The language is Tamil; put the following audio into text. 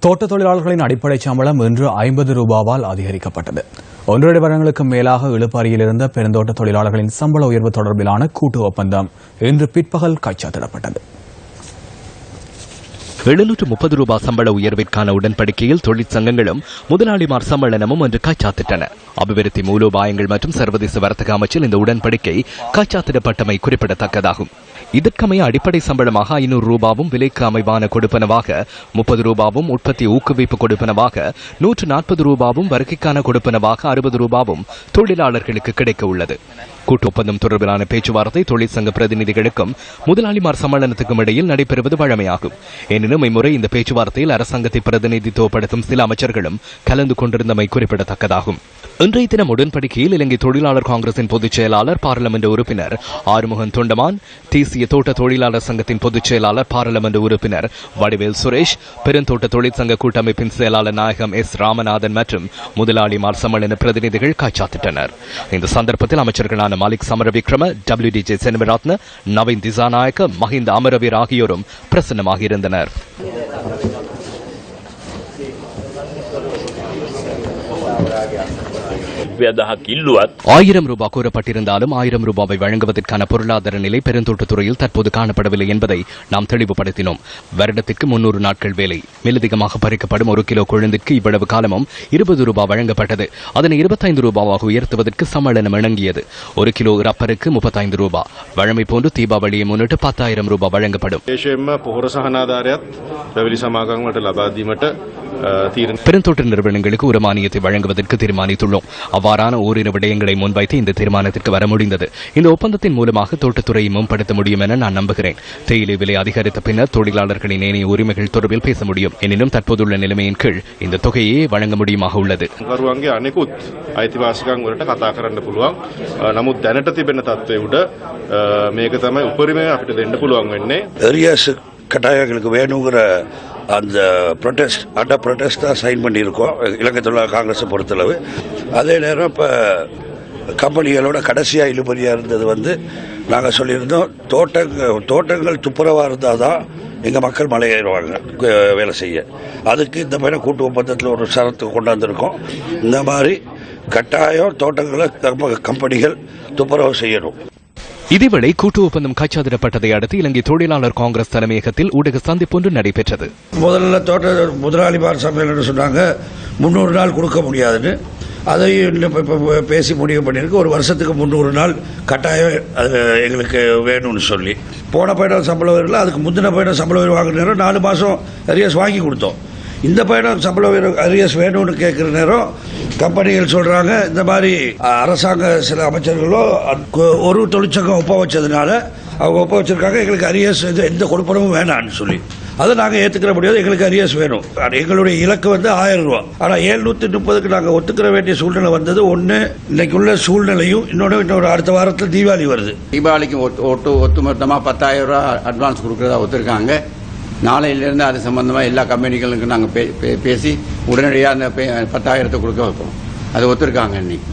தோட்ட தொழிலாளர்களின் அடிப்படை சம்பளம் இன்று 50 ரூபாவால் அதிகரிக்கப்பட்டது. 1.5 வருடங்களுக்கு மேலாக இழுபறியில் இருந்த பெருந்தோட்ட தொழிலாளர்களின் சம்பள உயர்வு தொடர்பிலான கூட்டு ஒப்பந்தம் இன்று பிற்பகல் கைச்சாத்திடப்பட்டது. 730 ரூபாய் சம்பள உயர்விற்கான உடன்படிக்கையில் தொழிற்சங்கங்களும் முதலாளிமார் சம்மேளனமும் இன்று கைச்சாத்திட்டன. அபிவிருத்தி மூலோபாயங்கள் மற்றும் சர்வதேச வர்த்தக அமைச்சில் இந்த உடன்படிக்கை கைச்சாத்திடப்பட்டமை குறிப்பிடத்தக்கதாகும். இதற்கமைய அடிப்படை சம்பளமாக 500 ரூபாவும் விலைக்கு அமைவான கொடுப்பனவாக 30 ரூபாவும் உற்பத்தி ஊக்குவிப்பு கொடுப்பனவாக 140 ரூபாவும் வருகைக்கான கொடுப்பனவாக 60 ரூபாவும் தொழிலாளர்களுக்கு கிடைக்க உள்ளது. கூட்டு ஒப்பந்தம் தொடர்பிலான பேச்சுவார்த்தை தொழிற்சங்க பிரதிநிதிகளுக்கும் முதலாளிமார் சம்மேளனத்துக்கும் இடையில் நடைபெறுவது வழமையாகும். எனினும் இம்முறை இந்த பேச்சுவார்த்தையில் அரசாங்கத்தை பிரதிநிதித்துவப்படுத்தும் சில அமைச்சர்களும் கலந்து கொண்டிருந்தமை குறிப்பிடத்தக்கதாகும். இன்றைய தினம் உடன்படிக்கையில் இலங்கை தொழிலாளர் காங்கிரசின் பொதுச் செயலாளர் பாராளுமன்ற உறுப்பினர் ஆறுமுகன் தொண்டமான், தேசிய தோட்ட தொழிலாளர் சங்கத்தின் பொதுச் செயலாளர் பாராளுமன்ற உறுப்பினர் வடிவேல் சுரேஷ், பெருந்தோட்ட தொழிற்சங்க கூட்டமைப்பின் செயலாளர் நாயகம் எஸ் ராமநாதன் மற்றும் முதலாளிமார் சம்மேளன பிரதிநிதிகள் கைச்சாத்திட்டனர். இந்த சந்தர்ப்பத்தில் அமைச்சர்களான மாலிக் சமரவிக்ரம, WDJ சென்வரத்ன, நவீன் திசாநாயக்க, மஹிந்த அமரவீர் ஆகியோரும் பிரசன்னமாக இருந்தனர். 1000 ரூபாய் கூறப்பட்டிருந்தாலும் 1000 ரூபாவை வழங்குவதற்கான பொருளாதார நிலை பெருந்தோட்டத்துறையில் தற்போது காணப்படவில்லை என்பதை நாம் தெளிவுபடுத்தினோம். வருடத்திற்கு 300 நாட்கள் வேலை, மேலதிகமாக பறிக்கப்படும் 1 கிலோ கொழுந்திற்கு இவ்வளவு காலமும் 20 ரூபாய் வழங்கப்பட்டது. அதனை 25 ரூபாவாக உயர்த்துவதற்கு சம்மேளனம் இணங்கியது. 1 கிலோ ரப்பருக்கு 35 ரூபாய். வழமை போன்று தீபாவளியை முன்னிட்டு 10,000 ரூபாய் வழங்கப்படும். பெருந்தோட்ட நிறுவனங்களுக்கு ஒரு மானியத்தை வழங்குவதற்கு தீர்மானித்துள்ளோம். அவ்வாறான ஓரிரு விடயங்களை முன்வைத்து இந்த தீர்மானத்திற்கு வர முடிந்தது. இந்த ஒப்பந்தத்தின் மூலமாக தோட்டத்துறையை மேம்படுத்த முடியும் என நான் நம்புகிறேன். தேயிலை விலை அதிகரித்த பின்னர் தொழிலாளர்களின் ஏனைய உரிமைகள் தொடர்பில் பேச முடியும். எனினும் தற்போதுள்ள நிலைமையின் கீழ் இந்த தொகையை வழங்க முடியுமாக உள்ளது. கட்டாயங்களுக்கு வேணுங்கிற அந்த ப்ரொடெஸ்ட் தான் சைன் பண்ணியிருக்கோம் இலங்கை தொழிலாளர் காங்கிரஸை பொறுத்தளவு. அதே நேரம் இப்போ கம்பெனிகளோட கடைசியாக இழுபறியாக இருந்தது நாங்கள் சொல்லியிருந்தோம், தோட்டங்கள் துப்புரவாக இருந்தால் தான் எங்கள் மக்கள் மலையேறுவாங்க வேலை செய்ய. அதுக்கு இந்த மாதிரி கூட்டு ஒப்பந்தத்தில் ஒரு சரத்து கொண்டாந்துருக்கோம். இந்த மாதிரி கட்டாயம் தோட்டங்களை கம்பெனிகள் துப்புரவு செய்யணும். இதேவேளை கூட்டு ஒப்பந்தம் கைச்சாத்திடப்பட்டதை அடுத்து இலங்கை தொழிலாளர் காங்கிரஸ் தலைமையகத்தில் ஊடக சந்திப்பு ஒன்று நடைபெற்றது. முதல்ல தோட்ட முதலாளிமார் சம்மேளனம் சொன்னாங்க 300 நாள் கொடுக்க முடியாதுன்னு. அதையும் பேசி முடிவு பண்ணியிருக்கு. ஒரு வருஷத்துக்கு 300 நாள் கட்டாயம் அது எங்களுக்கு வேணும்னு சொல்லி போன பயணம் சம்பள உயர்வில் அதுக்கு முந்தின பயணம் சம்பள உயர்வு வாங்குற நேரம் 4 மாதம் அரியர்ஸ் வாங்கி கொடுத்தோம். இந்த பயணம் சம்பள உயர்வு அரியர்ஸ் வேணும்னு கேட்குற நேரம் கம்பெனிகள் சொல்கிறாங்க, இந்த மாதிரி அரசாங்க சில அமைச்சர்களோ ஒரு தொழிற்சங்கம் ஒப்ப வச்சதுனால அவங்க ஒப்ப வச்சிருக்காங்க, எங்களுக்கு அரியர்ஸ் எந்த கொடுப்பனமும் வேணான்னு சொல்லி அதை நாங்கள் ஏற்றுக்கிற முடியாது, எங்களுக்கு அரியர்ஸ் வேணும். எங்களுடைய இலக்கு 1000 ரூபா. ஆனால் 730க்கு நாங்கள் ஒத்துக்கிற வேண்டிய சூழ்நிலை வந்தது. ஒன்று இன்னைக்கு உள்ள சூழ்நிலையும், இன்னொரு அடுத்த வாரத்தில் தீபாவளி வருது. தீபாவளிக்கு ஒட்டுமொத்தமாக 10,000 ரூபா அட்வான்ஸ் கொடுக்குறதா ஒத்துருக்காங்க. நாளையிலேருந்து அது சம்பந்தமாக எல்லா கம்பெனிகளுக்கும் நாங்கள் பேசி உடனடியாக அந்த 10,000 கொடுக்க வைப்போம். அது ஒத்துருக்காங்க இன்னைக்கு.